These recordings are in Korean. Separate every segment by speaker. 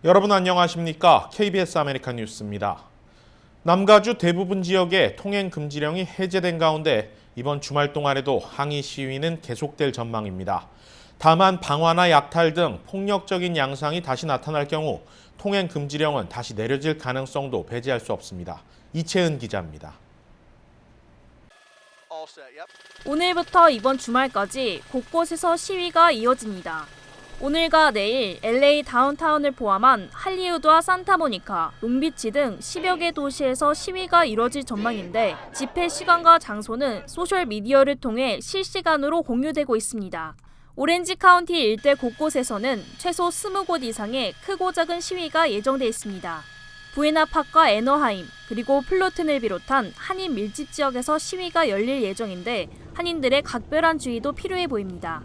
Speaker 1: 여러분 안녕하십니까? KBS 아메리칸 뉴스입니다. 남가주 대부분 지역에 통행 금지령이 해제된 가운데 이번 주말 동안에도 항의 시위는 계속될 전망입니다. 다만 방화나 약탈 등 폭력적인 양상이 다시 나타날 경우 통행 금지령은 다시 내려질 가능성도 배제할 수 없습니다. 이채은 기자입니다.
Speaker 2: 오늘부터 이번 주말까지 곳곳에서 시위가 이어집니다. 오늘과 내일 LA 다운타운을 포함한 할리우드와 산타모니카, 롱비치 등 10여 개 도시에서 시위가 이뤄질 전망인데 집회 시간과 장소는 소셜미디어를 통해 실시간으로 공유되고 있습니다. 오렌지 카운티 일대 곳곳에서는 최소 20곳 이상의 크고 작은 시위가 예정돼 있습니다. 부에나파크와 애너하임, 그리고 플로튼을 비롯한 한인 밀집 지역에서 시위가 열릴 예정인데 한인들의 각별한 주의도 필요해 보입니다.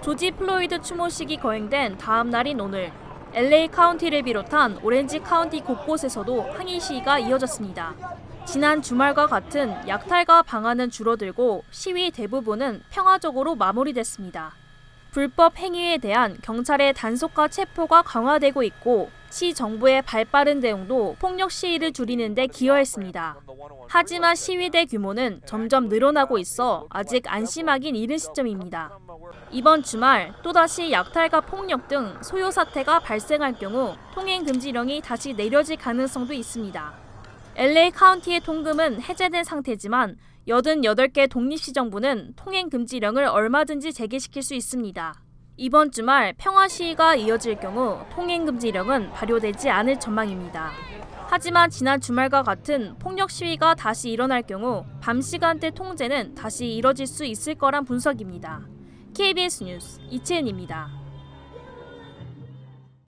Speaker 2: 조지 플로이드 추모식이 거행된 다음 날인 오늘, LA 카운티를 비롯한 오렌지 카운티 곳곳에서도 항의 시위가 이어졌습니다. 지난 주말과 같은 약탈과 방화는 줄어들고 시위 대부분은 평화적으로 마무리됐습니다. 불법 행위에 대한 경찰의 단속과 체포가 강화되고 있고 시 정부의 발빠른 대응도 폭력 시위를 줄이는 데 기여했습니다. 하지만 시위대 규모는 점점 늘어나고 있어 아직 안심하긴 이른 시점입니다. 이번 주말 또다시 약탈과 폭력 등 소요 사태가 발생할 경우 통행 금지령이 다시 내려질 가능성도 있습니다. LA 카운티의 통금은 해제된 상태지만 88개 독립시정부는 통행 금지령을 얼마든지 재개시킬 수 있습니다. 이번 주말 평화 시위가 이어질 경우 통행 금지령은 발효되지 않을 전망입니다. 하지만 지난 주말과 같은 폭력 시위가 다시 일어날 경우 밤 시간대 통제는 다시 이뤄질 수 있을 거란 분석입니다. KBS 뉴스 이채은입니다.